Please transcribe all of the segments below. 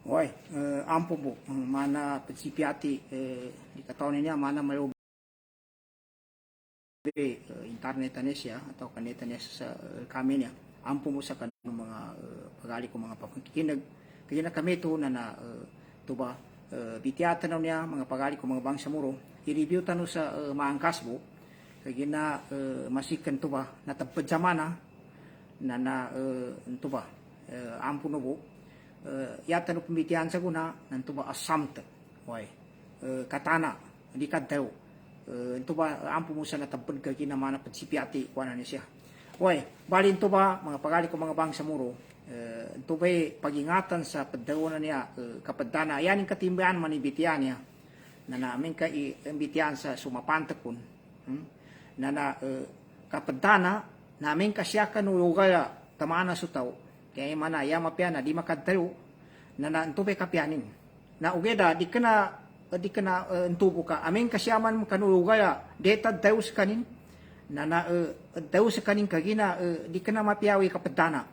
Oi, ampo po, mana pagsipiati, di katawan niya, mana malubi internet na siya, atau kanita niya sa kami niya, ampo mo sa kanong mga pagali ko mga pagkikinag, kaya na kami to na tuba, bitiata na niya, mga pagali ko mga bangsa muro, i-review tano sa maangkas mo, kaya na masikan tuba, natapad sa mana, tuba, ampo no po, yata no pembitian sa guna nanto ba asamt wai katana di kaddaw ito ba ampo mo sa natabod ka kinamana pagsipiati kuana ni siya wai balin to ba mga pagali ko mga bangsa muro ito ba pagingatan sa pagdawanan niya kapadana yaning katimbayan manibitian niya na namin ka imbitian sa sumapantakon na kapadana namin kasya kanulugaya tamana sutaw kaya mana ya mapiana di makadalo na nantupe kapianin na ugeda di kena entubo ka amin kasyaman kanulugaya deta daus kanin na daus kanin kagina di kena mapiawi kapadana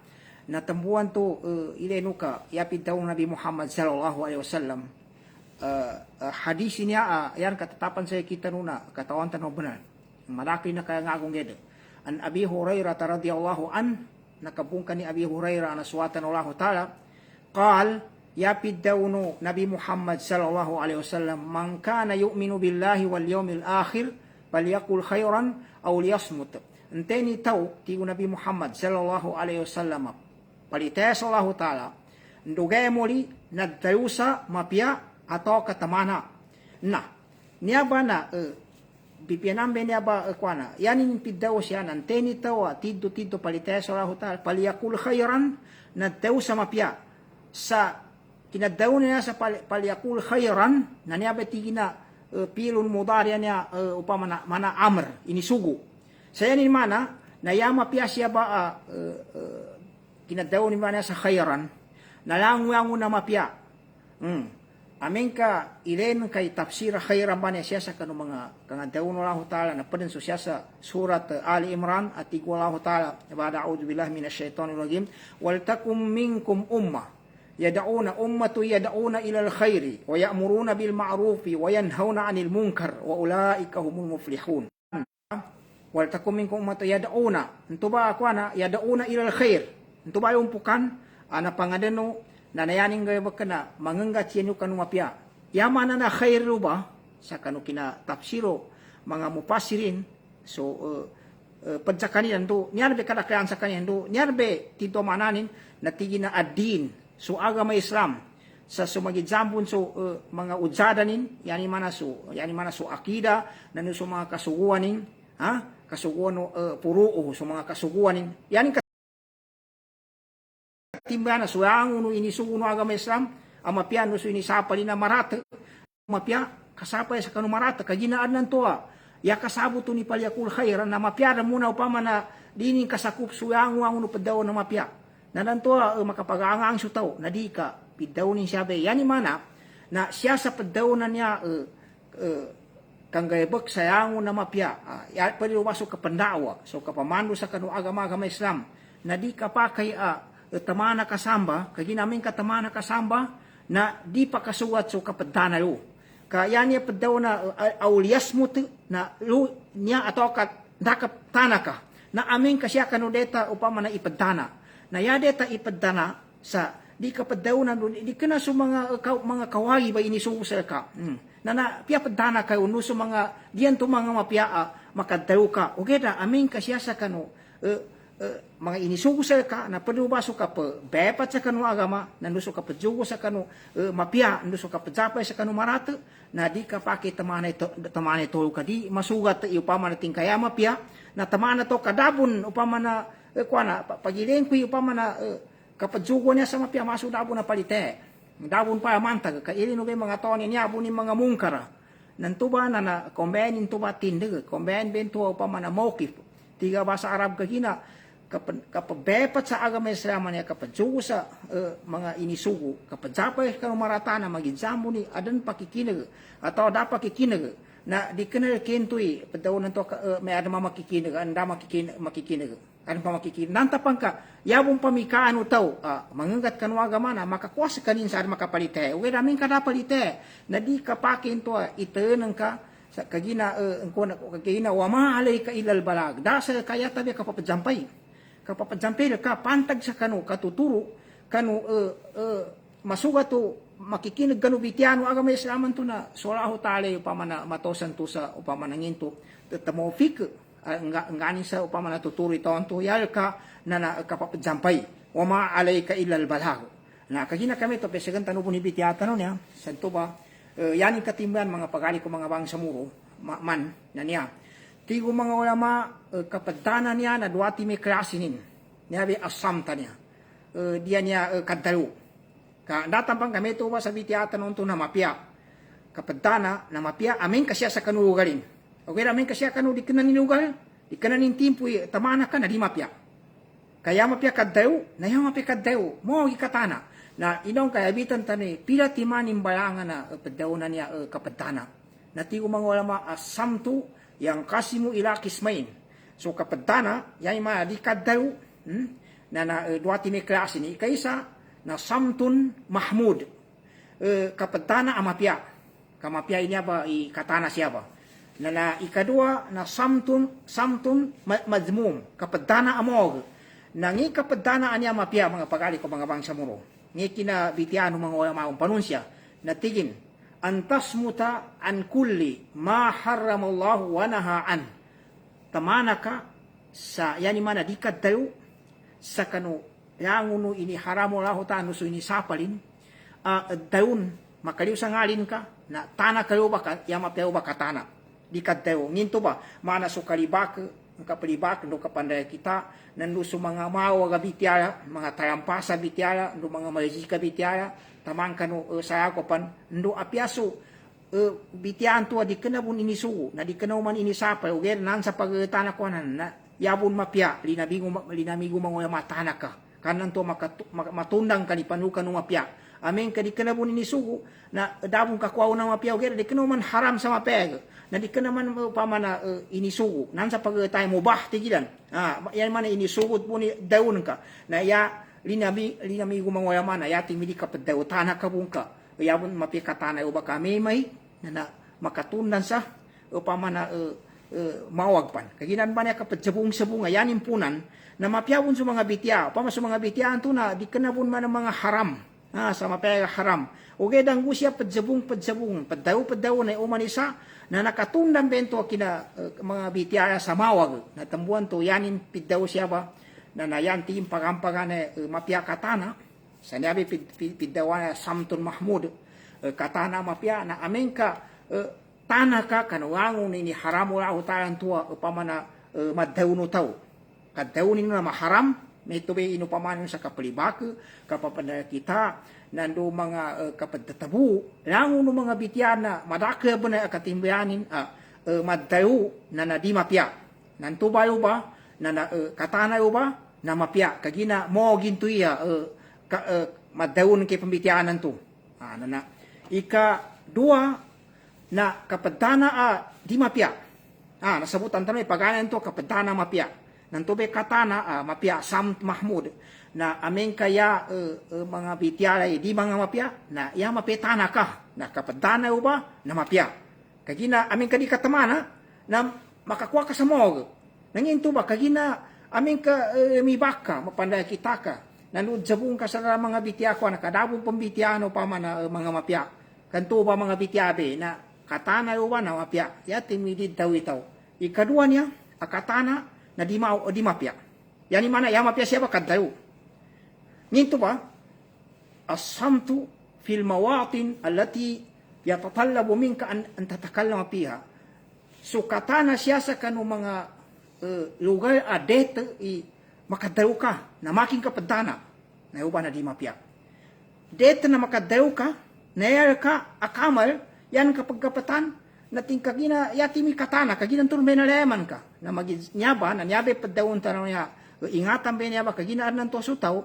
na tambuan to ilenu ka yapid daw Nabi Muhammad sallallahu alaihi wasallam hadis niya yan katatapan sa kita nuna katawan tanong benar malaki na kaya ngagong geda an Abi Hurairah radhiyallahu an nakabungkan ni Abi Hurairah na suwatan Allah Ta'ala qal yapid daw no Nabi Muhammad sallallahu alaihi wasallam man kana yu'minu billahi wal yawmil akhir falyakul khairan aw liyasmut enteni taw ti Nabi Muhammad sallallahu alaihi wasallam palites Allah Ta'ala ndugay muli nagtayusa mapia atau katamana na niya ba na bipianambe niya ba kuana yanin pidaw siya nan teni tawa tiddo palites Allah Ta'ala paliyakul khairan na taw sa mapia sa kinadaw niya sa paliyakul khairan na niya ba tigina pilun mudari niya upama mana amr inisugo sa yanin mana na yama pia siya ba kinadaw niya sa khairan nalanguango na mapia amin ka ilen kay tafsir khairan ba niya siya sa kanong mga kangadaw ng Allah Ta'ala na padin so siya sa surat Ali Imran at tigwa Allah Ta'ala ba'da a'udhu billahi minash shaitanir rajim wal takum minkum ummah yad'una yad'una ila al-khairi wa ya'muruna bil ma'rufi wa yanhauna 'anil munkar wa ulaika humul muflihun wal takum minkum ummatu yad'una ento ba kuana yad'una ila al-khair ento ba yung pukan ana pangadeno na nayaning gaya bakana mangenggat siya kanu mapia yamana na khairu ba sa kanu kina tafsiro mga mupasirin so padsakani ando nyarbe kada kayan sa kanyan nyarbe tito mananin natigi na adin so agama Islam sa sumagizambon so mga udzadanin yani mana so akida nanu so mga kasuguanin kasuguan puruo so mga kasuguanin yani timbana suang unu ini suguno agama Islam amapia no su ini sapali na marata mapia kasapa sa kanu marata kaginaan nan toa ya kasabu to ni palyakul khairan na mapia na muna upama na dinin kasakup suang unu pedaw na mapia na nan toa makapagangang sutaw na di ka pidaw ni siya be yani mana na siya sa pedaw na niya kanggayabak sayango na mapia ya pwede masuk ka pandawa so kapamando sa kanu agama Islam na di ka pa kay tamana kasamba kagi namin katamana kasamba na di pa kasuwat so kapadana lo kaya niya padaw na aulias mo na lo niya ato kat nakap tanaka na amin kasya kanudeta upama na ipadana na ya deta ipadana sa di kapadaw na di kana so mga kawagi ba inisusa ka na pia padana kayo no so mga diyan to mga mapia makadaw ka ugeda amin kasya sa kanu mga inisugo ka na panubaso ka pa bepat sa kanu agama na nuso ka pajugo sa kanu mapia nuso ka pajapay sa kanu marata na di ka paki tamana to ka di masugat upama na tingkaya mapia na tamana to kadabon upama na kuana pagilen ko upama na kapajugo niya sa mapia masu dabon na palite dabon pa mantag ka ilino be mga tawon niya abon ni mga mungkara nantuba na kombenin tuba tindig komben bento upama na mokif tiga bahasa Arab kagina kapabepat sa agama Islam niya kapadjugo sa mga inisugo kapadzapay ka marata na magizamo ni adan pakikinag atau da pakikinag na di kana kentoy padaw nanto may ada makikinag anda makikinag Kan pa makikita. Nantapang ka, yabong pamikaan utaw, mangangat ka agama na, makakuas ka nin sa makapalite. Uwe namin ka napalite, na di ka pakin to, itanan ka, sa kagina, wama alay ka ilal balag. Dasa kaya tabi kapapadjampay. Kapapadjampay ka, pantag sa kanu, katuturo, kanu, masuga to, makikinig kanu bitiano, agama islaman to na, solaho tali, upama na matosan to sa, upama nangin to, tamofik, nganin sa upama na tuturo ito, to, yal ka, na kapapadjampay, wama alay ka ilal balag. Na kagina kami to, pesagan tanong po ni bitiata no niya, santo ba, yanin katimban mga pagali ko mga bang samuro man na niya tigo mga ulama kapadana niya na duwati may klasinin niya bi asamta niya dia niya kadalo ka datang kami to ba sa bitiata non to na mapia kapadana na mapia amin kasya sa kanulugarin okay amin kasya kanu di kanan nilugar di kanan timpo tamana ka na di mapia kaya mapia kadalo na yung mapia kadalo mo ikatana na inong kayabitan tani pila timanin bayangan na pedaunan niya kapadana. Na tigo mga ulama asamtu yang kasimu ilakis main. So kapadana yan mga di kadaw na dua timi klase ni kaysa na samtun Mahmud. Kapadana amapya. Kamapya ini ba katana siya ba? Na ikadua na samtun mazmum. Kapadana amog. Nangi kapadana anya mapya mga pagali ko mga bangsa muro. Ngayon kinabitiano mga ulama ang panunsya na tigin antas muta an kulli ma haramallahu wa nahaan tamana ka sa yani mana dikad tayo sa kanu yanguno ini haramallahu ta'ala so ini sapalin daun makaliw sa ngalin ka na tana kayo ba yama tayo ba katana dikad tayo nginto ba mana so kalibak kapalibak no kapanday kita nando sa mga mawaga bitiara mga tarampasa bitiara no mga malaysia bitiara tamang kanu sa ako pan ndo apiaso bitian to di kanabun inisugo na di kanaw man inisapa o ger nan sa pagtana ko na yabun mapia linamigo mga matana ka kanan to matundang kanipanukan no mapia amen kadi kanabun inisugo na dabong kakwaw na mapia o ger di kanaw man haram sa mapeg na di ka naman pamana inisugo nan sa pagtay mo bah tigilan yan man inisugod po ni daun ka na ya linami gumangwaya man ya timidi ka padaw tana ka bungka yabon mapikatana uba kami may na makatundan sa pamana mawagpan kaginan ba niya kapadsabong-sabong yan impunan na mapyawon sa mga bitya pama sa mga bityaan to na di ka nabun man ng mga haram sa mapega haram ugay dang gusya padzabong padaw na umanisa na nakatundan bento kina mga bitiara sa mawag na tambuan to yanin piddaw siya ba na nayan tim pagampagan mapia katana sa niyabi piddawan samtun Mahmud katana mapia na amen ka tanaka kanuangon ni haramu la utaran tua upamana madawno taw kadawnin na maharam may tubi inupaman sa kapalibak kapapada kita nando mga kapadatabu lango no mga bityan na madakya ba na katimbayanin madayo na di mapya nanto bayo ba na katana yo ba na mapya kagina mo gintuya madawon kay pambityanan to na ika dua na kapadana di mapya nasabutan tanay paganan to kapadana mapya nanto be katana mapya Sam Mahmud na amen kaya mga bitiara di mga mapya na ya mapetana ka na kapadana ba na mapya kagina amen kadi katamana na makakuha ka sa mog nanginto ba kagina amen ka mibaka mapanday kita ka nanud sabong ka sa mga bitya ko na kadabong pambitiano pa man mga mapya kanto ba mga bityabe na katana ba na mapya ya timidid daw itaw ikadua niya akatana na di mapya yani mana ya mapya siya ba kadayo nginto ba asamtu fil mawatin allati yatatallabu minka an tatakallama fiha so katana siya sa kanu mga lugar adet makadaw ka na making kapadana na uba na di mapya det na makadaw ka na ka akamal yan kapag kapatan na tingkagina yatimi katana kaginan turme na leman ka na magnyaba na nyabe padawon tanaw niya ingatan ba niya ba kagina nan to sutaw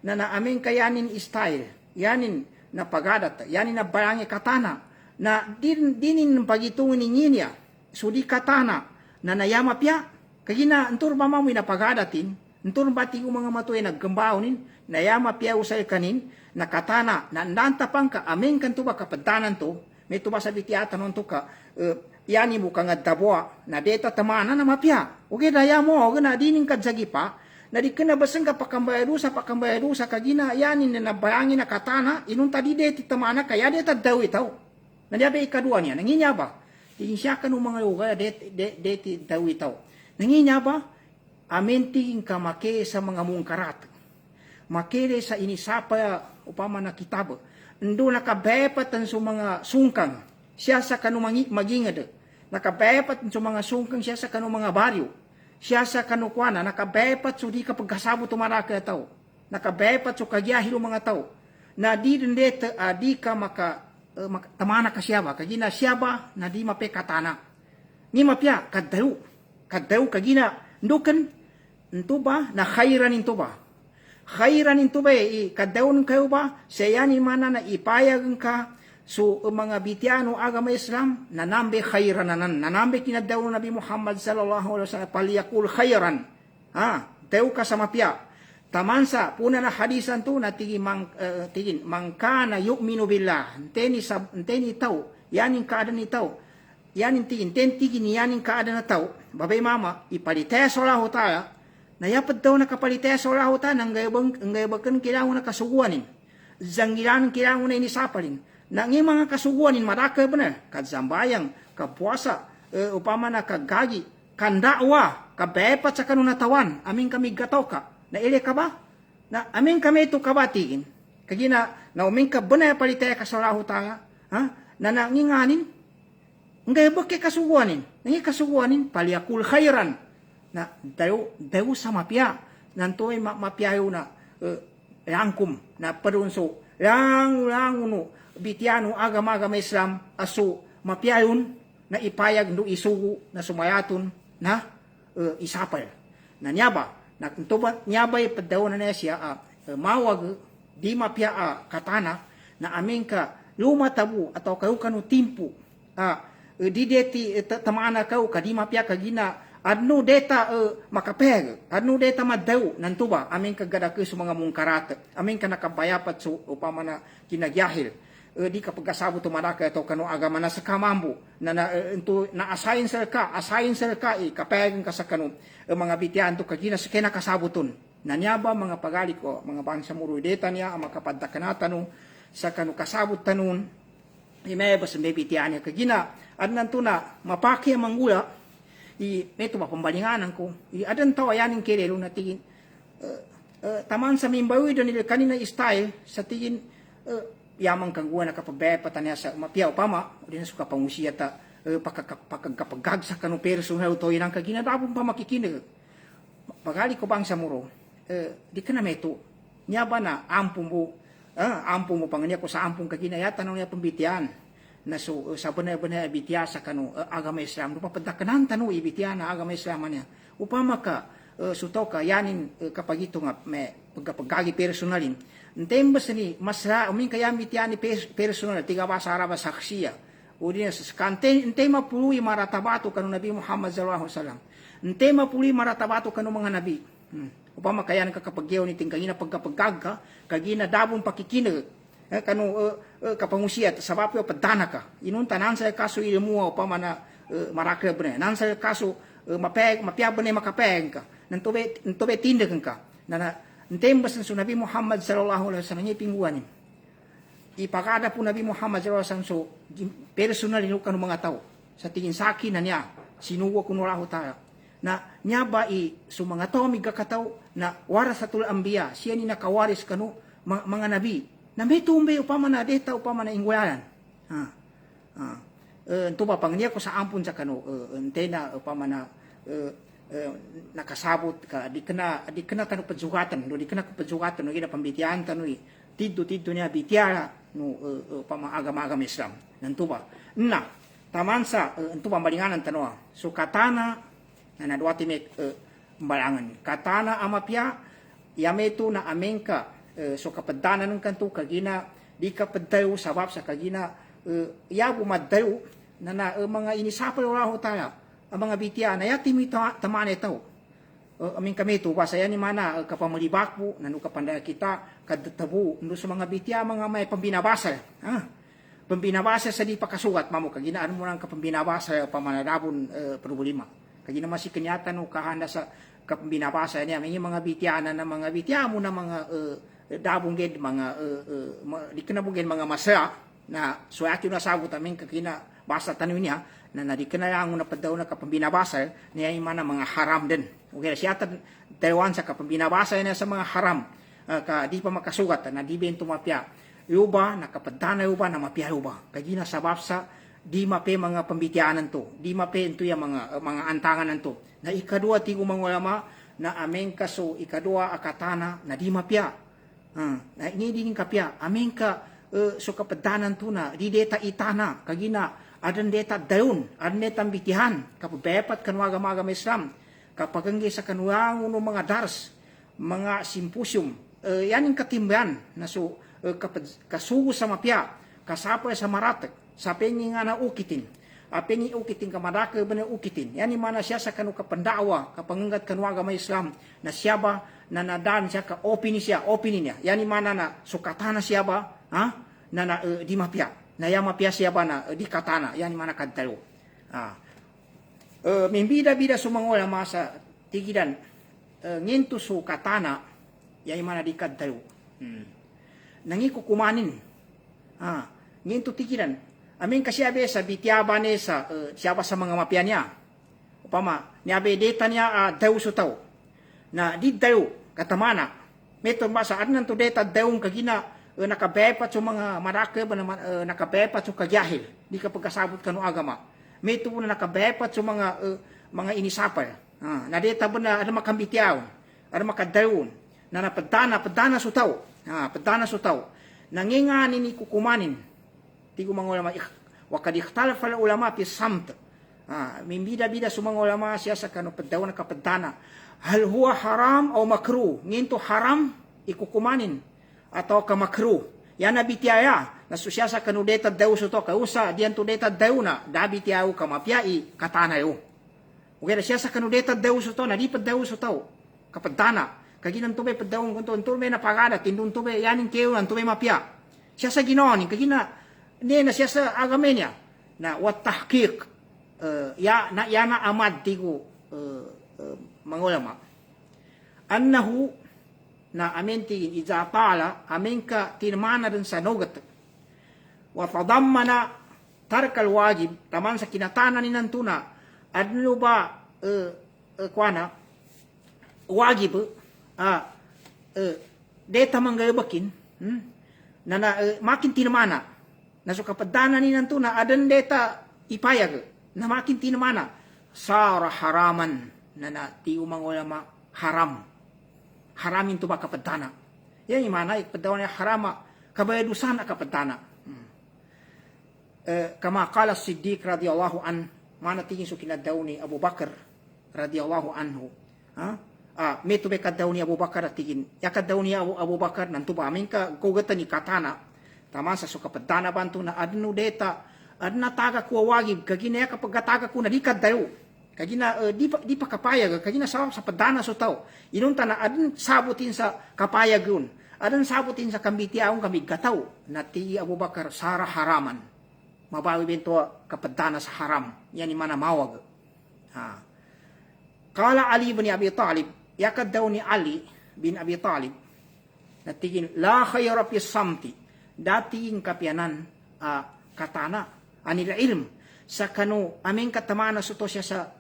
na naamin kayanin style yanin na pagadat yanin na barangi katana na dinin pagitungin niya so di katana na nayama pya kagina antur ba mamoy na pagadatin Ntur bati ko mga matuay naggambaunin, na yama piyaw sa kanin, na katana, na nanta pang ka, amin kan tuba kapadanan to, may tuba sa bitiatan nun to ka, yani mo kang adabwa, na deta tamana na mapya. Okay, daya mo, na dining kadzagi pa, na di ka nabasang ka pakambayarusa, kagina, yanin na nabayangin na katana, inun tadi deti tamana, kaya deta daw itaw. Nandiyabe ikadua niya, nanginya ba? Tingin siya ka nung mga lugar, deti daw itaw. Nanginya ba? Amin tingin ka make sa mga mungkarat. Makere sa inisapa upama na kitab. Ndo nakabepatan sa mga sungkang. Siya sa kanumang magingad. Nakabepat sa mga sungkang siya sa kanumang mga baryo. Siya sa kanukwana. Nakabepat so di ka pagkasabo tumaraka tao. Nakabepat so kagyahilo mga tao. Na di dindeta di ka tamana ka siya ba. Kagina siya ba na di mape katana. Ni mapya kaddaw. Kaddaw kagina. Ndukan. Nto ba na khairan into ba. Khairan into ba kadawon kayo ba sa yanin mana na ipayag ka so mga bitiano agama Islam nanambe khairanan nanambe kinadaw Nabi Muhammad sallallahu alaihi wasallam paliyakul khairan daw ka sa mapya tamansa puna na hadisan to na tigin mangkana yu'minu billah teni taw yanin kaadan ni taw yanin tigin yanin kaadan na taw babay mama ipalite sallallahu ta'ala na yapat daw nakapalitaya sa orahutan ang gayabakan kailangan na kasuguanin. Zanggilan kailangan na inisapalin. Na ng mga kasuguanin maraka ba na? Kadzambayang, kapuasa, upama na kagagi, kandawa, kabepat sa kanunatawan, aming kami gataw ka. Na ili ka ba? Na aming kami ito kabatigin. Kagina, na uming ka ba na palitaya ka sa orahutan? Na nanginganin? Ang gayabak kay kasuguanin. Nangi kasuguanin, paliyakul khairan. Na daw sa mapya nantoy mapyayo na langkum na padunso lang uno bitiano agama Islam aso mapyayon na ipayag no isugo na sumayaton na isapal na nyaba na tuba nyaba padaw na siya mawag di mapya katana na amin ka lumatabu atau kayo kanu timpu di deti tamana kayo kadi mapya kagina adno deta makapeg, adno deta madaw nantuba, amin kagadake sa mga mungkarat, amin ka nakabayapat so upama na kinagyahil, di ka pagkasabo tumaraka ito kano agama na sa kamambo, na asayin sa ka, kapeg ka sa kano, mga bitian to kagina sa kinakasabuton, na niya ba mga pagalik o mga bangsa muro deta niya, ang makapaddakanatan sa kano kasabot tanon, imebas may bitian niya kagina, at nanto na mapaki ang manggula, ito ba pambalinganan ko adan tawa yanin kirelo na tingin taman sa mimbawi doon nila kanina style sa tingin yamang kangguan na kapabepatan niya sa mapiyaw pama di na suka pangusiya ta pakagkapagagsa kanu personal to inang kaginadabong pa makikinig pagali ko bang sa muro di ka na meto niya ba na ampong mo panganya ko sa ampong kaginayatan ng niya pambitian na so sa banay ibitya sa kanu agama Islam do papadakanan tanu ibitya na agama Islam niya upama ka suto ka yanin kapag ito nga may pagkapagagi personalin ntembas ni masra umin kaya ibitya ni personal tiga basa araba saksiya o din sa kante ntema pului maratabato kanu Nabi Muhammad sallallahu alaihi wasallam ntema pului maratabato kanu mga nabi upama kaya nakakapagyaw ni tingkagina pagkapagagka kagina dabong pakikinag kapangusiat sabab yo padana ka inun tanan sa kaso ilmu upama na maraka bene nan sa kaso mapya bene makapeng ka nantobe tindakan ka na ntembas sa Nabi Muhammad sallallahu alaihi wasallam ni pinguan ipakada po Nabi Muhammad sallallahu alaihi wasallam so personal ino kanu mga tao sa tingin sa akin na niya sinuwa kuno raho ta na niya ba so mga tao migakataw na warasatul anbiya siya ni nakawaris kanu mga nabi na may tumbe upama na deta upama na ingwalan ito ba pang niya ko sa ampun sa kano antena upama na nakasabot ka di kana tanu padzugatan di kana padzugatan no ina pambitian tanu tiddo niya bitiara no upama agama Islam nanto ba na taman sa ito ba malinganan tanu so katana na nadwati me balangan katana amapya yameto na amenka so kapadanan ng kanto kagina di kapadayo sabab sa kagina yabu madayo na mga inisapal raho tayo ang mga bitiya na yati mi tamane taw amin kami to pasaya ni mana kapamalibak po nanu kapanda kita kadtabu ndu sa mga bitya mga may pambinabasa pambinabasa sa di pakasugat mamo kaginaan mo nang kapambinabasa pamanadabon problema kagina masih kenyatan no kahanda sa kapambinabasa niya may mga bityana na mga bitya mo na mga dabong ged mga di kanabugin mga masa na suwati na sabot amin kakina basa tanyo niya na nadikanayang na padaw na kapambinabasa niya yung mga haram din. Okay, siya taywan sa kapambinabasa niya sa mga haram ka di pa makasugat na di ben tumapya. Yuba nakapadana yuba na mapya yuba. Kagina sabab sa di mape mga pambityanan to. Di mape ito yung mga antangan to. Na ikadua tigo mga ulama na amen kaso ikadua akatana na di mapya. Na ini din kapya amen ka so kapadanan to na di deta itana kagina adan deta daun, adan deta bitihan, kapabepat kanwaga-maga Islam, kapaganggi sa kanwang uno mga dars, mga simpusyum, yan yung katimban, na so, kasugo sa mapya, kasapoy sa maratek, sa pengi nga na ukitin, pengi ukitin kamadaka ba na ukitin, yan yung mana siya sa kanu kapandawa, kapanganggat kanwaga Islam, na siya ba, na nadan siya ka opini niya, yan yung mana na sukatana siya ba, na di mapya. Na yang mapia siapa na di katana yang mana kadalo membida-bida sumang ulama sa tigidan ngintu su katana yang mana di kadalo nangikukumanin ngintu tigidan amin kasyabe sa bitiabane sa siapa sa mga mapia niya upama niabe deta niya daw su tao na di daw katamana meto masa adnan to deta daw kagina nakabepat sa mga marake ba naman nakabepat sa kagyahil di ka pagkasabot kanu agama may tubo na nakabepat sa mga inisapay nadeta ba na ada makambitiaw ada makadawon na padana su tao padana su tao nangingani ni kukumanin tigo mga ulama wa kad ikhtalafa al ulama fi samt bida sa mga ulama siya sa kanu padaw na kapadana hal huwa haram o makruh nginto haram ikukumanin atau ka makruh yan nabitiaya na susya sa kanudeta daw so to kausa diyan to deta daw na dabitiaw ka mapyai katanayo okay siya sa kanudeta daw so to na di pa daw so to kapadana kaginan to be padawon kunto turme na pagada tindun to be yanin keu nan to be mapya siya sa ginoon kagina ni na siya sa agamenya na wat tahqiq yana amad tigo mangulama annahu na amin tigin izatala amin ka tinmana rin sa nogat wa tadammana tarkal wajib taman sa kinatana ni nantuna adno ba kwana wajib deta manggabakin na makin tinmana na so kapadana ni nantuna adan deta ipayag na makin tinmana sara haraman na ti umang ulama haram haramin to ba kapadana yan yung mana ipadaw niya harama kabayadusan na kapadana kama kala Siddiq radiyallahu an mana tingin so kinadaw ni Abu Bakar radiyallahu anhu may to be kadaw ni Abu Bakar tingin yakadaw ni Abu Bakar nanto ba amin ka gugatan ni katana tama sa so kapadana banto na adno deta adna taga ko wagib kagina kapag taga ko na di kadaw kagina di pa kapayag kagina sa padana so tao inunta na adun sabutin sa kapayag yun adun sabutin sa kambitiaong kami gataw na ti Abu Bakar sara haraman mabawi bento kapadana sa haram yan ni mana mawag kala Ali bin Abi Talib yakad daw ni Ali bin Abi Talib natigin la khayra fi samti dating kapyanan katana anil ilm sa kanu aming katamana so to siya sa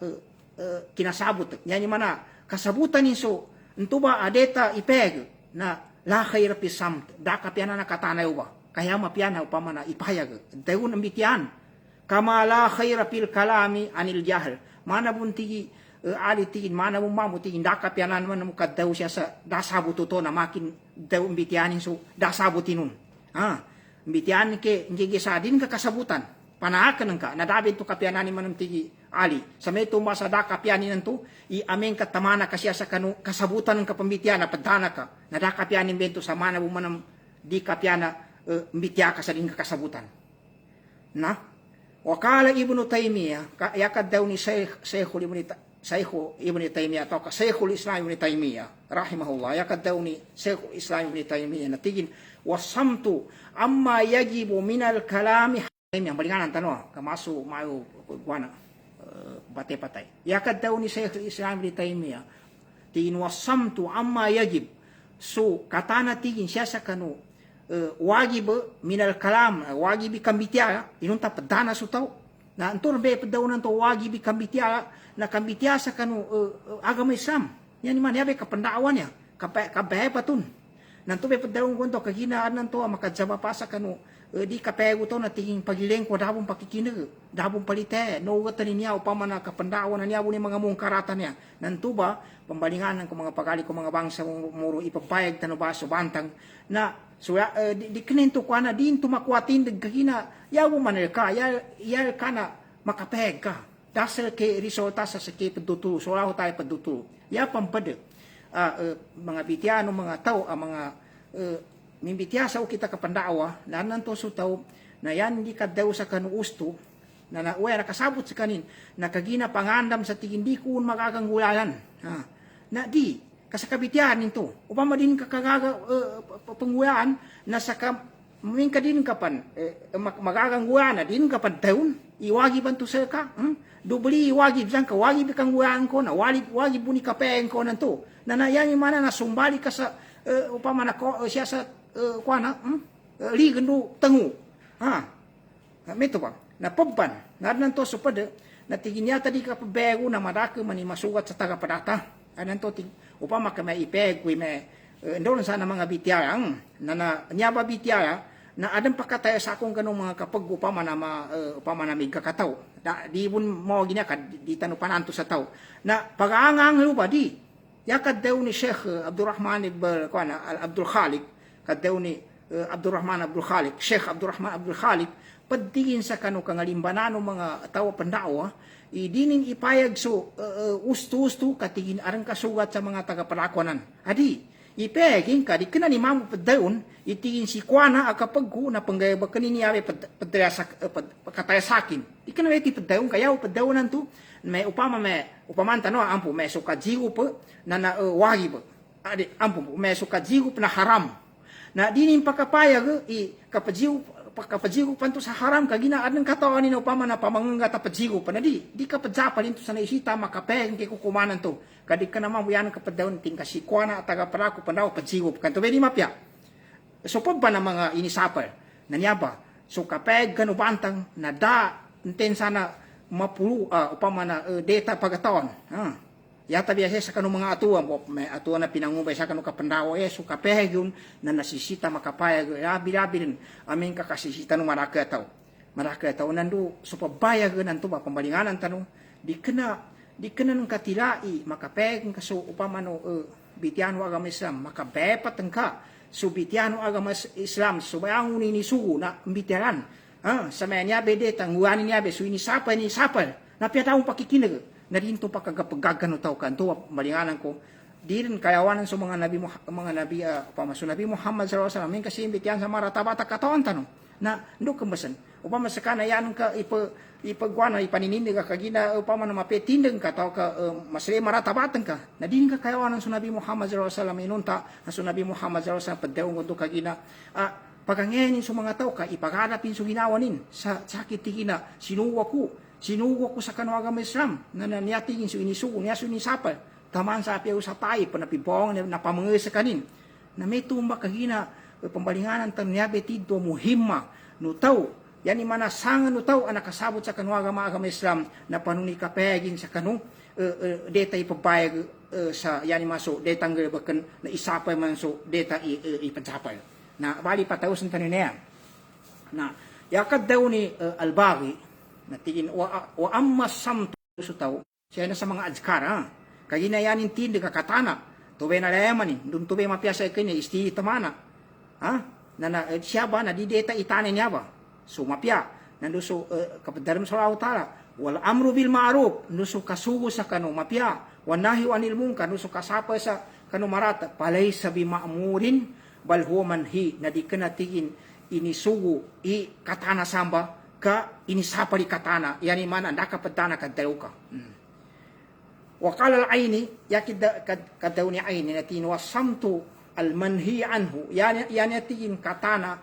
kinasabot yan yung mana kasabutan niso nto ba adeta ipeg na la khayra fi samt da kapyana na katanayo ba kaya mapyana upama na ipayag dayon ang bityan kama la khayra fil kalami anil jahl mana bunti ali tigin mana mamu tigin da kapyana man mo kadaw siya sa dasabot to na makin daw bityanin so dasabutinun bityan ke ngigi sa din ka kasabutan panahakan ka nadabit to kapyanani manam tigi ali sa may tumasa da kapyanin nanto i amen katamana kasya sa kanu kasabutan ng kapambitya na padana ka nada kapyanin bento sa mana bu manam di kapyana mbitya ka sa din kasabutan na wakala Ibnu Taymiyah yakad daw ni Sheikhul Syekh Ibn Taymiyah atau Syekhul Islam Ibn Taymiyah rahimahullah, ya daw ni Syekhul Islam Ibn Taymiyah na tigin wasamtu amma yajibu minal kalami yang balinganan tanong kamasu mayo guana bate patay, ya daw ni Syekhul Islam Ibn Taymiyah tigin wasamtu amma yajib, so katana tigin siya sa kanu wajib minal kalam, wajib kambitya inunta padana su tau na antor be padaw to wajib kambitya na kambitya sa kanu agama Islam yan man yabe kapandawan ya kabe patun nanto be padaw ko kaginaan nanto makadzaba pa sa kanu di kapego to na tingin pagileng ko dabong pakikinag dabong palite no watan niya upama na kapandawan na niya ni mga mungkaratan niya nanto ba pambalinganan ko mga pagali ko mga bangsa muro ipapayag tano ba so bantang na so di kinento ko na din tumakwatin dagkina yawo manel ka ya kana makapeg ka dasal ke resulta sa sakit padutu so laho tayo padutu ya pampade mga bitiano mga tao mga mimbitiasa o kita kapandawa na nanto so tao na yan hindi ka daw sa kanu usto na uwe nakasabot sa kanin na kagina pangandam sa tigin di kun makakangulayan na di kasakabitian nito upama din kakagaga pangulaan na saka mingka din kapan magaganggulan na din kapan taon iwagi bantu sa ka dubli iwagi bisan ka wagi bikang gulaan ko na wagi buni kapeng ko nanto na yan yung mana na sumbali ka sa upama na siya sa kuana ligendo tengu mito ba na pabban na nanto so pade na tigin niya tadi ka pabego na madake mani masugat sa taga padata ananto upama ka may ipeg wi may ndon sana mga bityarang na niya ba bityara na adam pakataya sa akong ganung mga kapag upama na mig kakataw di bun mo ginya ka di tanu pananto sa taw na pagaangang ba di yakad daw ni Sheikh Abdurrahman Abdul Khaliq kadaw ni Abdurrahman Abdul Khaliq Sheikh Abdurrahman Abdul Khaliq padtingin sa kanu kangalimbanano mga tawo pandawa idinin ipayag so ustu katigin arang kasugat sa mga taga-parakwanan adi ipegin ka di kana ni mamu padayon itingin si kuana akapagku na panggayaba kanini yabe pagkatayasakin di kana iti padayon kayaw padayonan to may upaman tano ampu may sukajigo po na wagi po adi ampu may sukajigo na haram na dinin pakapayag kapajigo panto sa haram kagina adang katawan ni upama na pamanganga tapajigo pa na di kapajapa nito sa naisita makapeng kay kukumanan to kadi ka naman buyan kapadayon ting kasikwana at taga parako pandaw pajigo kanto be di mapya so pa na mga inisapar na niyaba so kapeg ganubantang na da inten sana mapulu upama na data pagatawan yata biasa sa kanong mga atuan may atuan na pinangubay sa kanong kapandawa so kapeg yun na nasisita makapayag labi rin aming kakasisita ng maraka taw nando so pabayag nanto ba pambalinganan tanong di kana ng katilai makapeg kaso upama no bitiano agama Islam makabepat ka so bitiano agama Islam so bayang ni sugo na bitiaran sa may niya bede tanguanin niya be so ni sapal na piyataong pakikinag na rinto pa kagapagagano tao kanto malinganan ko di rin kayawanan sa mga nabi pamaso Nabi Muhammad sallallahu alaihi wasallam kasi imbitian sa maratabata katawan tanong na ndo kambasan upama sa kana yan ka ipagwana ipaninindig ka kagina upama na mapetindeng ka tao ka masre maratabatan ka na din ka kayawanan sa Nabi Muhammad sallallahu alaihi wasallam inunta na sa Nabi Muhammad sallallahu alaihi wasallam paddaong ko kagina pagangenin sa mga tao ka ipaganapin sa ginawanin sa sakit tigina sinuwa ko sa kanwa agama Islam na niyatingin so inisugo niya so inisapal taman sa apiyaw sa tayo panapibong na pamangay sa kanin na may tumba kagina pambalinganan tan niya betito muhimma no taw yan imanasangan no taw ang nakasabot sa kanwa agama Islam na panuni kapegin sa kanu deta ipapayag sa yan maso detang bakan na isapay man so deta ipansapay na bali patawsan tanin niya na yakad daw ni Al-Baghi na tigin wa amma samtu so taw siya na sa mga adskara kaginayanin tindi kakatana tube na layamanin dun tube mapiasa kanya isti tamana na siya ba na dideta itanin niya ba so mapya nando so kapadaram sa Allah wal amru bil ma'ruf nuso kasugo sa kanu mapya wan nahyu anil munkar nuso kasapa sa kanu marata palay sabi ma'murin bal huwa manhi na di kana tigin inisugo katana samba ka inisapali katana yani mana ndaka padana kaddaw ka qala al-aini yakid kadawni aini natin wasamtu al-manhi anhu yani yatin katana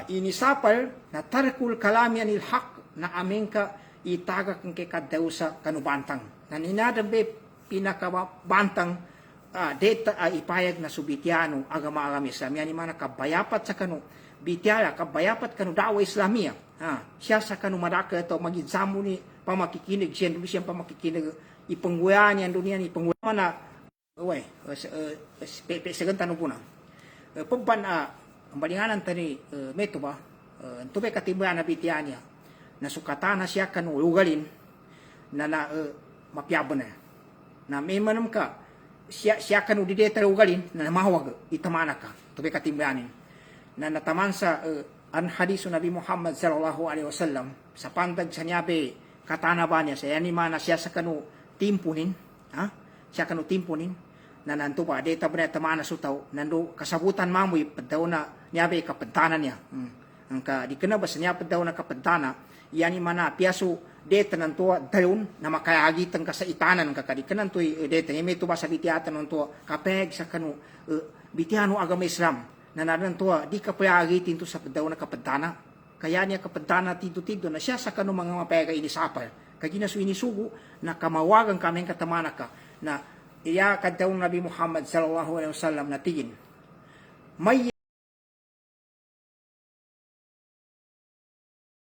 inisapal na tarkul kalami anil haq na amingka itaga kang kadaw sa kanubantang naninadabe pinakabantang data ipayag na subitiano agama Islam yani mana kabayapat sa kanu bitiala kabayapat kanu dawa Islamia siya sa kanu madaka to magizamu ni pamakikinig siya siyang pamakikinig ipangguyan yan dunia ni ipangguyan mana segan tanong po na pagban ang balinganan tani meto ba tubay katibayan na bitian niya na sukatan na siya kanu ugalin na mapyaban na may manam ka siya kanu dideta ugalin na mahawag itamana ka tubay katibayanin na nataman sa an hadisu Nabi Muhammad sallallahu alaihi wasallam sa pandag sa niyabe katana ba niya sa yani mana siya sa kanu timpunin siya kanu timpunin na nanto pa deta ba na tamana sutaw nando kasabutan mamoy padaw na niyabe kapentanan niya ang ka di kana ba sa niya padaw na kapentana yani mana piaso deta nanto dayon na makayagitan ka sa itanan ka kadi kanan to deta may to ba sa bitiatan nanto kapeg sa kanu bitiano agama Islam na nanto di ka payagitin to sa padaw na kapentana kaya niya kapentana tito na siya sa kanu mga mapega inisapal kagina su inisugo na kamawagan kami katamana ka na iya kadaw Nabi Muhammad sallallahu alaihi wasallam na tigin may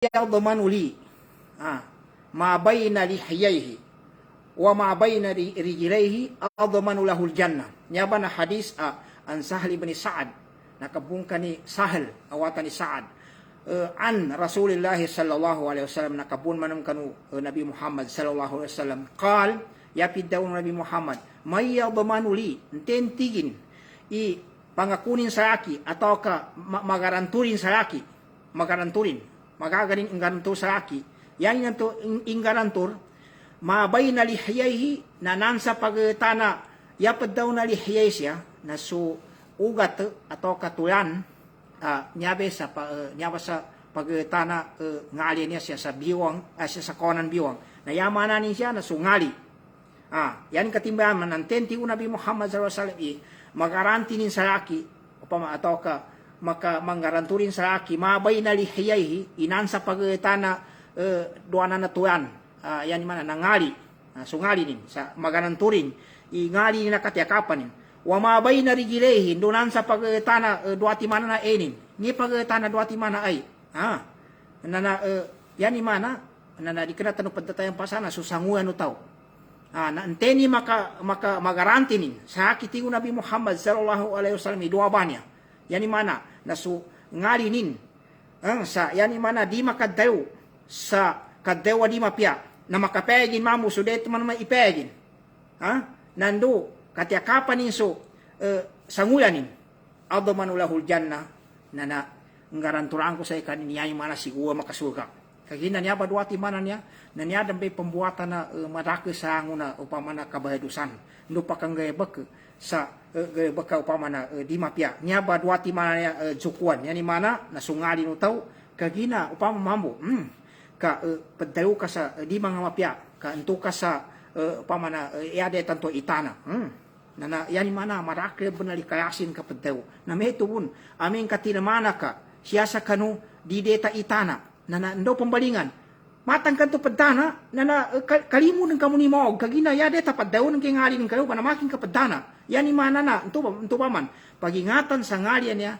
yadmanu li ma bayna lihiyaihi wa ma bayna rijlaihi admanu lahu aljanna nya ba na hadis an Sahal ibn Sa'ad nakabungka ni Sahal awatan ni Sa'ad an Rasulullah sallallahu alaihi wasallam nakabun manam kanu Nabi Muhammad sallallahu alaihi wasallam qal yapid daw Nabi Muhammad may yadmanu li tentigin i pangakunin sa aki atau ka magaranturin sa aki magagarin inggarantur sa aki yan nga to inggarantur mabay na lihiyaihi na nansa pagtana yapad daw na lihiyay siya na so ugat atau katulan nyabe sa nyaba sa pagtana ngali niya siya sa biwang siya sa konan biwang na yamana ni siya na sungali yan katimbahan man tenti Nabi Muhammad sallallahu alaihi wasallam magaranti nin sa laki upama atau ka manggaranturin sa laki mabay na lihiyaihi inansa pagtana duana na tuyan yan mana nangali sungali nin sa magaranturin ingali ni nakatiakapan nin wa mabay na rigilehin donan sa pagtana duati mana na enin ni pagtana duati mana ay yan mana na dikira tanu padatayan pasana susanguan no tao na anteni maka magaranti nin sa kiti Nabi Muhammad sallallahu alaihi wasallam dua banya yani mana na su ngali nin sa yani mana di makadayo sa kadawa di mapya na makapegin mamu sudet man maipegin nando katiakapan nin so sangulanin admanu lahul janna na ngaranturan ko sa ikan niya yung mana siguro makasuka kagina niya ba duati mana niya na niya dambe pembuatan na madake sa anguna upama na kabahadusan ndo pakang gayabak sa gayabak upama na di mapya niya ba duati mana niya jukuan yani mana na sungali no tao kagina upama mambo ka padayo ka sa di mga mapya ka anto ka sa pamana iade tanto itana na yani mana marakre benali kayasin ka padaw na metubun amin katinamana ka siya sa kanu di deta itana na ndo pembalingan matang kanto padana na kalimu ng kamu ni mo kagina ya deta padaw ng kingali ng kayo panamakin ka padana yani mana na ento paman pagingatan sa ngali niya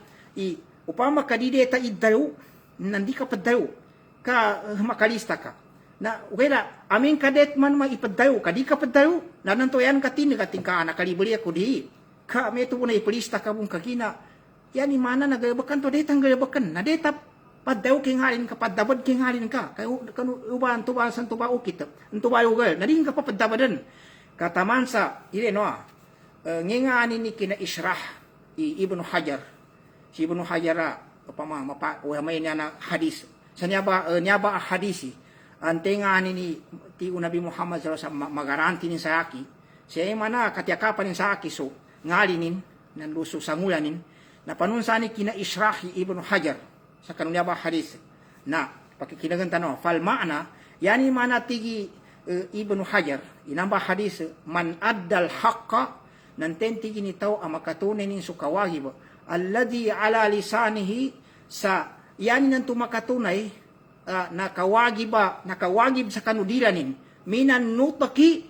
upama ka di deta iddaw nandi ka padaw ka makalista ka na wala amin kadet man maipadayo kadi ka padayo na nanto yan katin ka nakalibuli ako di ka meto po na ipalista ka mong kagina yani mana nagayabakan to detang gayabakan na deta padayo kingalin ka padabad kingalin ka kayo kanu uban tuba san tuba ukit tuba ugal na din ka papadabadan kataman sa ile no ngingani ni kina Israh Ibnu Hajar si Ibnu Hajar upama mapa may niya na hadis sa nyaba hadisi antengani ni ti Nabi Muhammad sallallahu alaihi wasallam magaranti nin sa aki siya mana katiakapan nin sa aki so ngalinin nan luso sangulanin na panunsani kina Israh Ibnu Hajar sa kanunya ba hadis na pakikinagan tanong fal ma'na yani mana tigi Ibnu Hajar inambah hadis man addal haqqa nanten tigini tao ang makatunin nin sukawagib alladhi ala lisanihi sa yani nanto makatunay nakawagib sa kanudiranin minan nutaki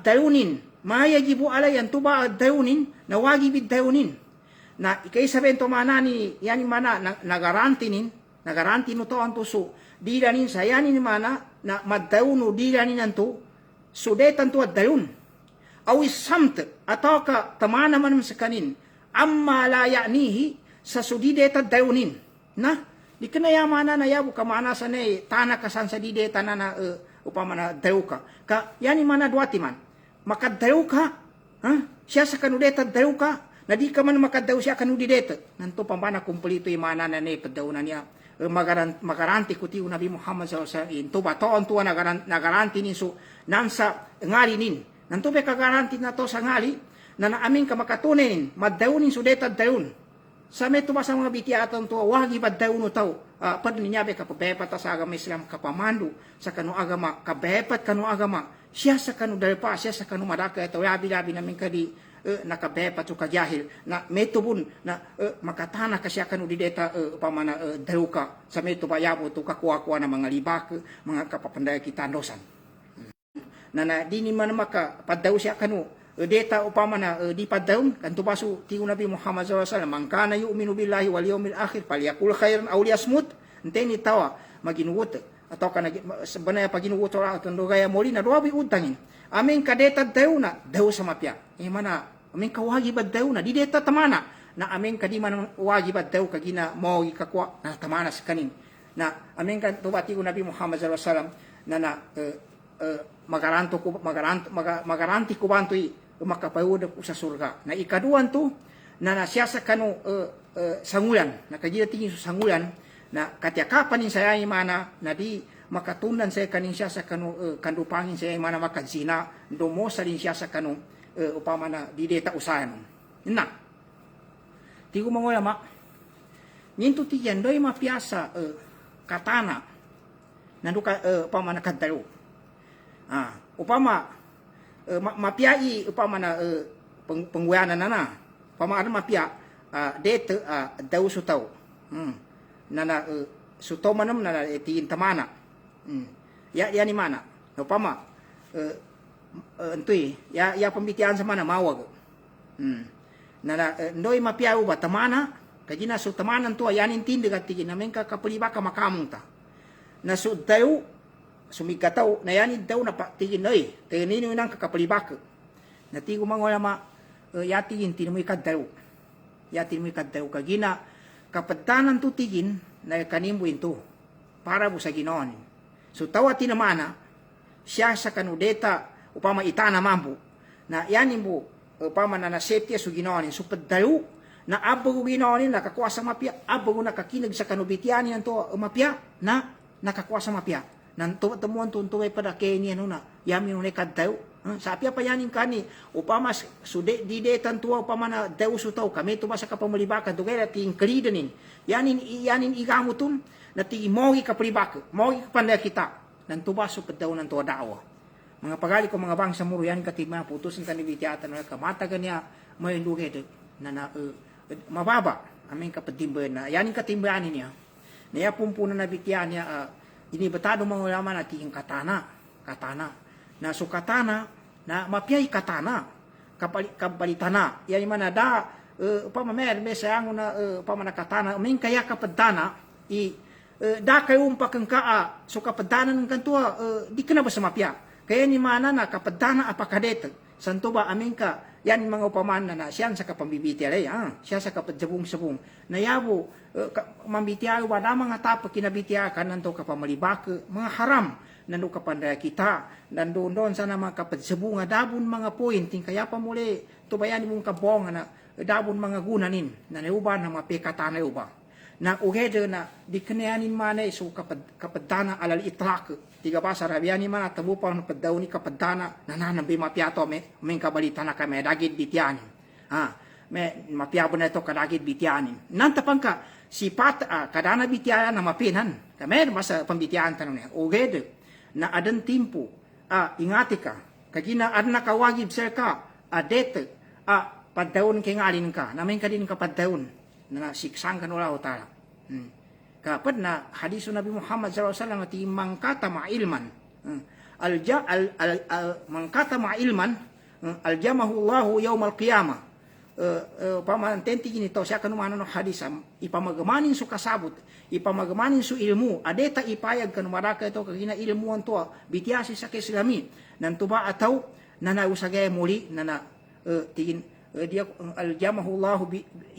dayunin mayagibu alayan tuba dayunin nawagib dayunin na ikay sabihin to manani yani mana nagaranti no to anto su diranin sa yani mana na madayuno diranin anto sudetan to dayun awi samt atau ka tamana man sa kanin amma la ya'nihi sa sudideta dayunin na di kanaya mana na yabu ka mana sa ne tanah kasan sa dideta na upama dayu ka yani mana duati man maka dayu ka siya sa kanudeta dayu ka na di ka man makadaw siya kanudideta nanto pambana kumpulito imana na ne padawunan niya magaranti kuti Nabi Muhammad SAW into ba toon tuwa nagaranti nin so nansa ngali nin nanto be kagaranti na to sa ngali na naamin ka makatunin madawunin sudeta dayun sa meto ba sa mga bitiatan to wagi ba dayuno taw pad niya be kapabepat sa agama Islam kapamandu sa kanu agama kabepat kanu agama siya sa kanu dalpa siya sa kanu madaka ito yabi namin kadi nakabepat o kajahil na metobun na makatana ka siya kanu dideta pamana daruka sa meto ba yabo to kakuha-kuha na mga libak mga kapapandaya kita dosan na di ni man maka padaw siya kanu deta upama na di padaw kanto baso ti Nabi Muhammad SAW man kana yu'minu billahi wal yawmil akhir falyakul khairan aw liyasmut nteni tawa maginuwot atau kana sebenarnya paginuwot ora tondo gaya moli na doabi utangin amin kadeta daw na daw sa mapya mana amin kawagibad daw na di deta tamana na amin kadi man wagibad daw kagina mo ikakwa na tamana sa kanin na amin kan tubati Nabi Muhammad SAW na magaranti ko bantoy makapayod ko sa surga na ikaduan to na siya sa kanu sangulan na kagina tingin sa sangulan na katyakapan saya imana na di makatunan saya kanin siya sa kanu kandupangin saya imana makadzina domo sa din siya sa kanu upama na di deta usahan na tigo mangolama nintu tiyan doy mapiasa katana nanduka upama na kadalo upama mapiai upama na pengguyanan na upama ada mapia deta daw sutaw na suto manam na tiin tamana ya ni mana upama entoy ya pembitian sa mana mawag na ndoy mapiau ba tamana kajina su tamanan to yanin tindi gatigi na menka kapuliba ka makamunta na su daw sumikataw na yanin daw na patigin noy tenini nang kakapulibak na tigo mangolama yatigin tinmoy kaddaw yatin mo kaddaw kagina kapatanan tutigin na kanimbo into para bu sa Ginoon so tawati namana siya sa kanudeta upama itana mambu na yanin mo upama na safety su Ginoon so paddaw na abago Ginoon nakakuha sa mapya abago nakakinag sa kanubitian to mapya na nakakuha sa mapya nan temuan tuntuay pada Kenya no na yami no kaddaw sapi apa yanin kani upama sude di detan tua upama na daw sutaw kami to sa kapamalibakan to kaya ting kridenin yanin igamutun na ti mogi kapribak mogi kapanda kita nan tuba so kaddaw nan to dawa mga pagali ko mga bangsa muro yan katima putusan tani bitiatan na kamata kanya may nduge na mababa amin kapadimben na yanin katimbanin niya niya pumpunan na bitian niya ini betado mangulaman natin yung katana na so katana na mapiyay katana kapalitana yan mana da pamamer mesang na pamana katana min kaya kapadana da kayo pakangka so kapadana ng kantua di kana ba sa mapya kaya ni mana na kapadana apakadet santo ba amin ka yan mga upaman na siyan sa kapambibiti alay siya sa kapadsabong-sabong na yabo mambitiayo ba na mga tapa kinabitiya ka nanto kapamalibak mga haram nando kapandaya kita nandoon sana mga kapadsabong dabon mga point kaya pa muli tubayan mong kabong na dabon mga gunanin na nauba na mga pekatana uba na ugede na di kanayanin manay so kapadana alal itrak tiga basa rabiani mana tabu pa no padaw ni kapadana nananambi mapiato me kabalita na kami dagit bitianin me mapiabo na ito kadagit bitianin nantapang ka sipat kadana bitiaya na mapinan kami masa pambitian tanong niya ugede na adan timpo ingati ka kagina adna ka wagib sir ka adet padaun kengalin ka namin ka din ka padaun na siksang kanula utara kapad na hadisu Nabi Muhammad sallallahu alaihi wasallam ti mangkata ma'ilman mangkata ma'ilman aljamahu Allahu yaumal qiyamah pamanten ti gini to siya kanumana no hadis ipamagamanin su kasabot ipamagamanin su ilmu adeta ipayag kanumaraka ito kagina ilmu anto bitiasi sa keslami nantuba ataw nanausagay muli nana tigin dia aljamahu Allahu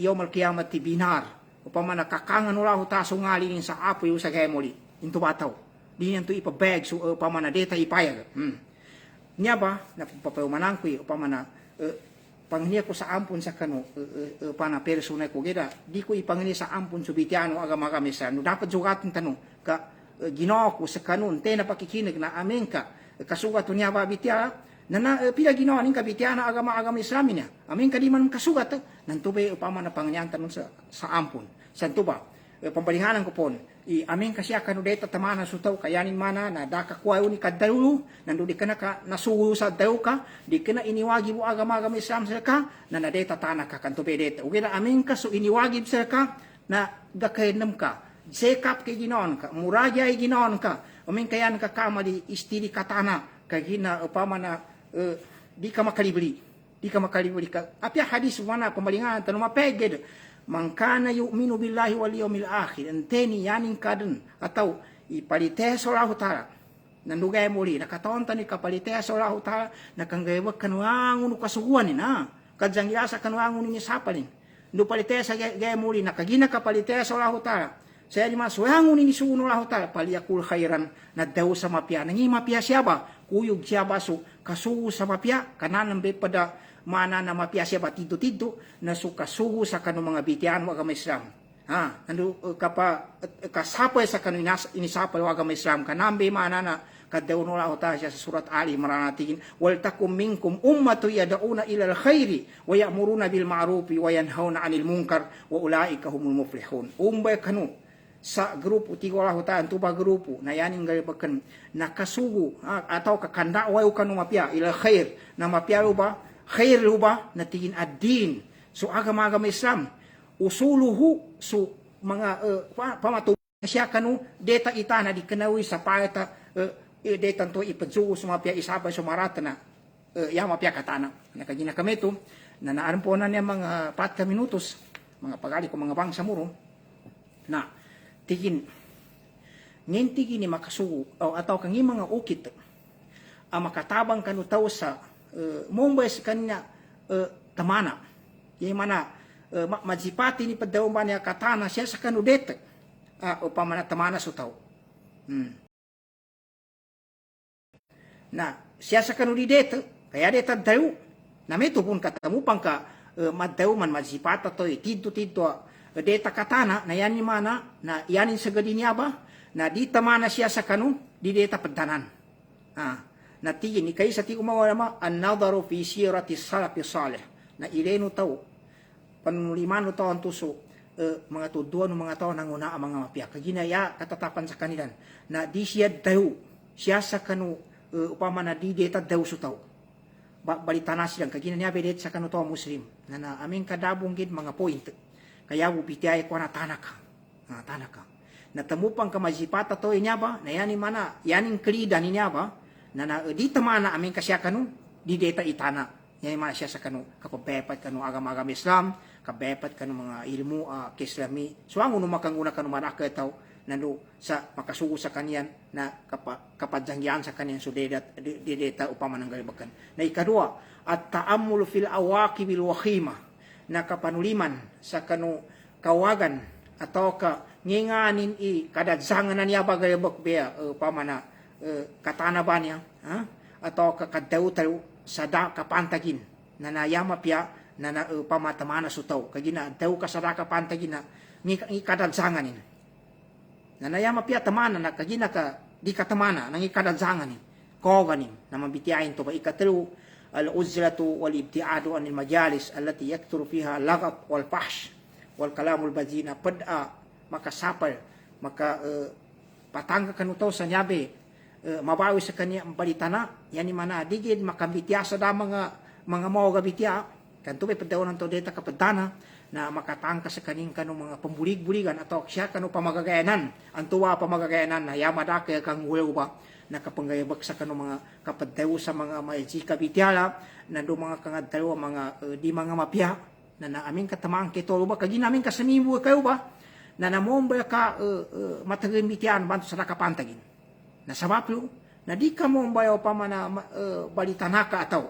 yaumal qiyamati binar upamana kakangan ulahu taso ngalinin sa apoy usagay muli intuba ataw di nanto ipabag su upamana deta ipayag niya ba napapaumanan ko upamana panghiya ko sa ampun sa kanu pana persona ko geda di ko ipanghiya sa ampun subitiano agama kami sa no dapat jugatin tanong ka Ginoo ko sa kanun te na pakikinig na amen ka kasugat niya ba bitya na pila Ginoo ning ka bitiana agama Islam niya amen ka di man kasugat nantubay upama na panghiyan tanong sa ampun santo ba pambalihanan ko pon amin kasi kanu deta tamana sutaw kayanin mana na daka kwayo ni kaddalu nandu di kana ka nasugo sa daw ka di kana iniwagi mo agama Islam sa ka na deta tanak ka kanto be deta ugina amin ka so iniwagi sa ka na gakayenam ka sekap kay ginon ka muraja ay ginon ka amin kayan ka kamali istili katana kagina upama na di ka makalibli ka apya hadis mana pembalingan tanuma peged mangkana yu'minu billahi wal yawmil akhir enteni yaning kadun atau ipalite solahu taala nandugay muli nakaton tani kapalite solahu taala nakanggaywa kanwangun kasuguan na kadzang yasa kanwangun ni sapalin ndu palite sa gay muli nakagina kapalite solahu taala saya di maswangun ni suno lahu taala paliyakul khairan na daw sa mapya nangi mapya siapa kuyug siapa su kasugu sa mapya kanan be pada mana na mapya siya ba tito na sukasugo sa kanu mga bitian mo agama Islam nandu kasapay sa kanu inisapay agama Islam kanambe mana na kadaw no lao ta siya sa surat Ali maranatigin wal takum minkum ummatu yad'una ila alkhairi wa ya'muruna bil ma'rufi wa yanhauna 'anil munkar wa ulaika humul muflihun umbay kanu sa grupo tigo Allah ta antuba grupo na yaning galibakan nakasugo atau kakanda wa kanu mapya ila khair na mapya ba khair ba na tingin ad-din so agama Islam usuluhu so mga pamatubo siya kanu deta itana di kanawi sa paeta deta to ipadsugo sa mapya isabay sa maratana ya mapya katana nakagina kami to na naaram po na niya mga 4 minutos mga pagali ko mga bangsa muro na tigin ngintigin ni makasugo atau kangi mga ukit makatabang kanu taw sa Mumbai sa kanya tamana. Yung mana majipati ni padaw ba niya katana siya sa kanudete. Upama na tamana sutaw. Na siya sa kanudete kaya deta daw na may tupon katamu pang ka madaw man majipata to tidto deta katana na yan ni mana na yanin sa gadi niya ba na di tamana siya sa kanu di deta padanan. Natigin ni kay sa ti umawala an-nadharu fi sirati salafi salih na ileno taw panulimano taw antuso mga tuduan ng mga taw nanguna ang mga mapya kaginaya katatapan sa kanilan na di siya daw siya sa kanu upama na di deta daw su taw balitana silang kaginanya bedet sa kanu taw muslim na amin kadabong gid mga point kaya bubitay ko na tanaka natamupang kamajipata to inya ba na yani mana yaning klida niya ba na di tamana amin kasya kanu di deta itana yan mga siya sa kanu kapabepat kanu agama Islam kabepat kanu mga ilmu kislami so ang uno makanguna kanu maraka taw nanu sa makasugo sa kanyan na kapadyangyan sa kanyan so di deta upama nang galibakan na ikadua at ta'ammul fil awaqibil wakhima na kapanuliman sa kanu kawagan atau ka nginganin kadadsangan na niya bagayabak beya upama na katana ba niya atau kakadaw tayo sa kapantagin na nayama pya na pamatamana sutaw kagina daw kasara kapantagin na ikadadsanganin na nayama pya tamana na kagina ka di katamana nang ikadadsanganin koganin na mabitiyahin to ba ikatlu al-uzlatu wal-ibtiadu anil majalis allati yakturu fiha lagab wal-fahsh wal-kalamul bazina pada makasapal maka patangga kanutaw sa nyabe mabawi sa kanya ang balitana yan mana digid makambitya sa da mga mao gabitya kanto may padaw ng to data kapadana na makatangka sa kaning kanong mga pambulig-buligan atau siya kanu pamagagayanan ang tuwa pamagagayanan na yamada kaya kang ulo ba nakapanggayabak sa kanong mga kapadaw sa mga maijika bityala na do mga kangadaw mga di mga mapya na aming katamaan kito ba kagi namin kasanibo kayo ba na namombay ka matagin bityan banto sa nakapantagin na sabaplo na di ka mo bayo pa mana balitanaka ataw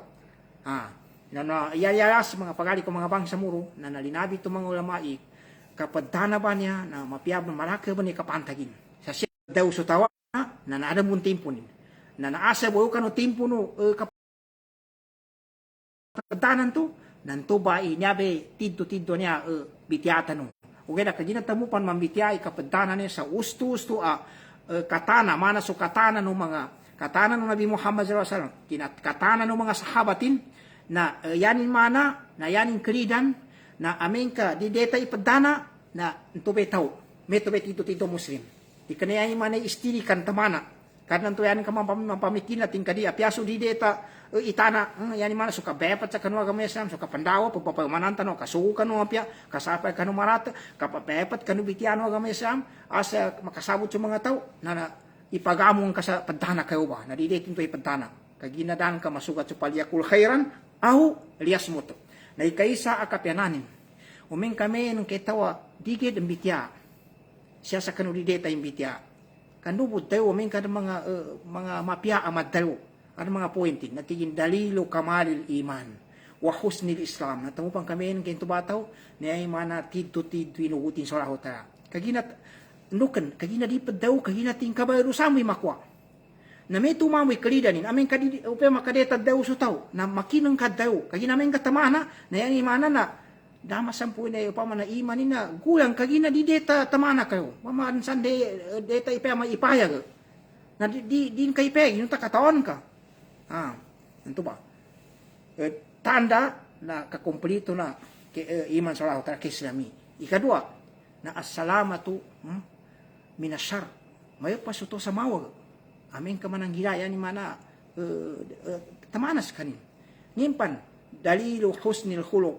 na yayaras mga pagali ko mga bang sa muro na nalinabi to mga ulamai kapadana ba niya na mapiyab na maraka ba ni kapantagin sa siya daw so tawa na naada mong timpo nin na naasa bo kano timpo no kapadanan to nanto ba inyabe tiddo niya bityata no okay na kagina tamupan mambitya kapadana niya sa usto katana mana so katana no mga katana no Nabi Muhammad sallallahu alaihi wasallam katana no mga sahabatin na yanin mana na yanin kridan na amengka di deta ipadana na tube tao meto tito muslim di kanayang mana istilikan tamana karena to yanin ka mapamikin natin kadi apiaso di deta itana yanin mana suka bepat sa kanwa gamay Islam suka pandawa pagpapamanan no kasukan no apya kasapay kanu marata kapapepat kanu bitiano gamay Islam asa makasabot sa mga tao na ipagamong ka sa padana kayo ba na di detin to ipadana kaginadan ka masugat sa palyakul khairan ahu lias moto na ikaisa akapyananin uming kami nung kitawa digid ang bitya siya sa kanu di deta yung bitya kanubod tayo uming ka mga mapya amad tayo ano mga pointing natigin dalilo kamalil iman wa husnil Islam natamupang kami ng kinto bataw niya yung mga tidto inugutin sa rahota kaginat nukan kagina di padaw kagina ting kabayro sa amoy makwa na may tumamoy kalidanin amin kadidi upe makadeta daw so taw na makinang kadaw kagina may katamana na yan imana na dama sampu na yung pamana imanin na gulang kagina di deta tamana kayo mamaan sande deta ipe may ipayag na di kay peg yung takataon ka ito ba tanda na kakumplito na iman sa Allah ta'ala kislami ikadua na assalamatu minasyar mayo pasuto sa mawag amin ka man ang gilaya ni mana tamanas kanin nimpan dalilu husnil khuluq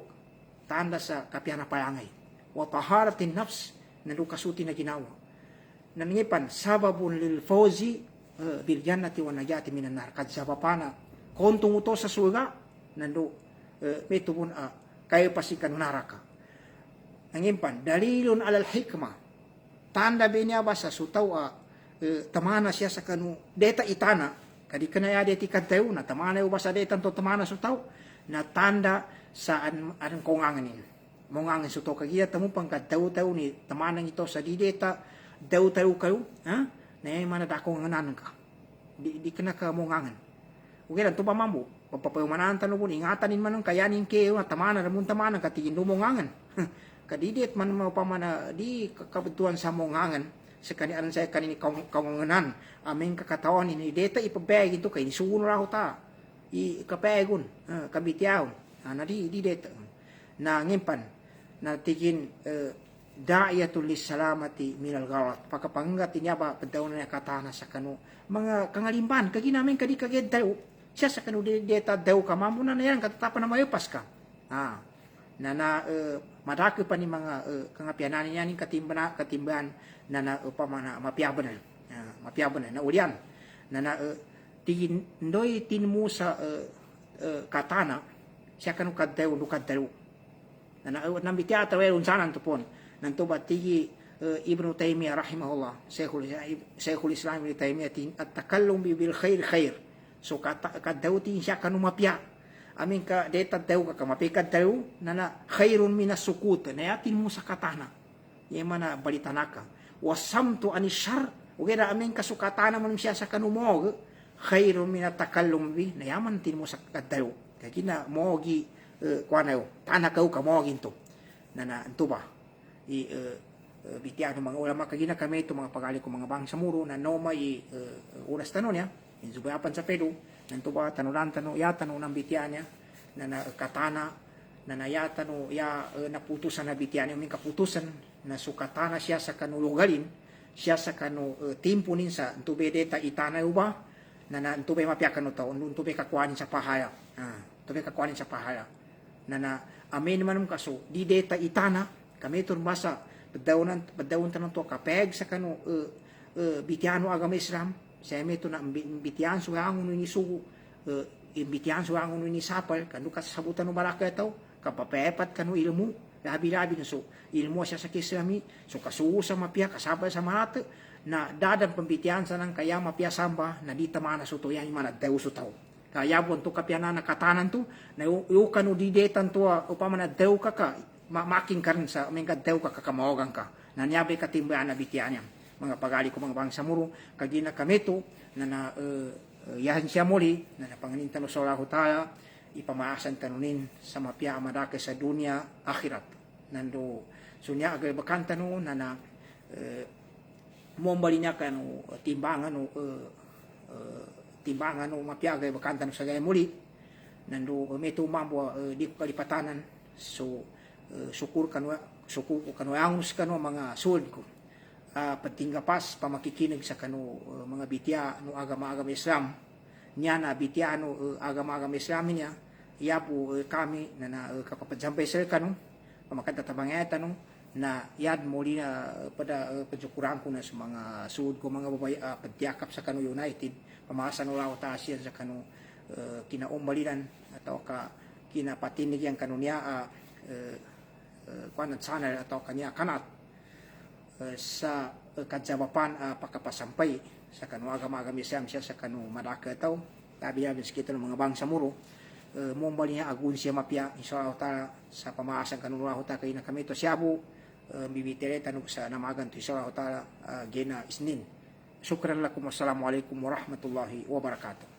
tanda sa kapyana palangay wa taharatin nafs na lukasuti na ginawa nangipan sababun lil fawzi bil jannati wa najati minan nar kad sabapana kontong uto sa surga nando metubun kayo pasikan naraka nangimpan dalilun alal hikmah tanda binya ba sa sutaw tamana siya sa kanu deta itana kadi kanaya deti kadtayo na tamana ba sa deta to tamana sutaw na tanda sa an konganganin mongangin sutaw kagiya tamu pang kadtaw ni tamanang ito sa dideta daw tayo kayo na yung mana dakong nganan ka di kana ka mongangan okay lang to ba mambo papapayumanan tanong po ingatanin man ng kayanin kayo tamana namun tamana katigin lumongangan kadidit man mo pa man di kabutuan sa mongangan sa kanian sa kanini kawanganan aming kakatawan ni deta ipabeg ito kay suno ra ta ikapegon kabityaw na di deta na ngimpan na tigin da'iyatul lisalamati minal garat pagkapangat niya ba padaw na katana sa kanu mga kangalimban kagi namin kadi kaged daw siya sa kanu deta daw ka mamuna na yan katatapan na mayupas ka madaki pa ni mga kangapyanan niya ning katimban na upamana mapyaban na ulian na tigin ndoy tinmu sa katana siya kanu kaddaw lukaddaw na nambitya tawel unsanan tupon nanto ba tigi Ibnu Taymiyah rahimahullah Syekhul Islam Ibnu Taymiyah at takallum bil khair so kaddaw tin siya kanu mapya amin ka deta daw ka mapikad daw na khairun minas sukut na yatin mo sa katana yemana balitanaka wasamtu anishar ugera amin ka sukatana man siya sa kanumog khairun minat takallum bi na yaman tin mo sa kaddaw kagina mogi kuanayo tanakaw ka mogin to na anto ba bitiyan ng mga ulama kagina kami ito mga pagali ko mga bang sa muro na no may uras tanon ya insubayapan sa Peru nanto ba tanulan yata no nang bitiyan niya na katana na nayata no naputusan na bitiyan yung kaputusan na sukatana siya sa kanulugalin siya sa kanu timpunin sa tube deta itana uba na tube mapya kanu tao tube kakuanin sa pahaya tube kakuanin sa pahaya na amin manum kaso di deta itana kami turbasa bedawon tanong to kapeg sa kanu bitiano agama Islam sa eme to na bitian so ang ni sugu bitian so ang ni sapal kanu kasabutan no baraka taw kapapepat kanu ilmu labi-labi na so ilmu siya sa kislami so kasuo sa mapya kasabay sa mata na dadan pembitian sa nang kaya mapya samba na di tamana so to yan mana dew so taw kaya bon to kapyana na katanan to na kanu di detan to upama na dew ka making karon sa mengka dew ka kamawagan ka na niyabe katimba na bitian yan mga pagali ko mga bangsa muro kagina kami to na yahan siya muli na napanganintan no sa Allah taala ipamaasan tanunin sa mapya amadake sa dunia akhirat nando sunya agay bakanta no na mombali niya kanu timbangan no mapya agay bakanta no sa gay muli nando meto mambo di ko kalipatanan so sukur kanu angus kanu mga sulod ko patinggapas pamakikinig sa kanu mga bitya no agama-agama Islam niya na bitya no agama-agama Islam niya yapo kami na kapapajampay sa kanu pamakatatabangeta no na yad muli na pada pajukuran ko na sa mga suod ko mga babay padyakap sa kanu United pamasan ulaw ta siya sa kanu kinaumbalidan atau kinapatinig yang kanu niya kuan sana atau kanya kanat sa kajawapan pagkapasampay sa kanu agama-agama Islam siya sa kanu madaka taw labi-labi sa kita ng mga bangsa muro mombali niya agun siya mapya insyaallah taala sa pamaasan kanu Allah ta kay na kami to siabu bibitere tanong sa namagan to insyaallah taala gena isnin syukran lakum wassalamu alaikum warahmatullahi wabarakatuh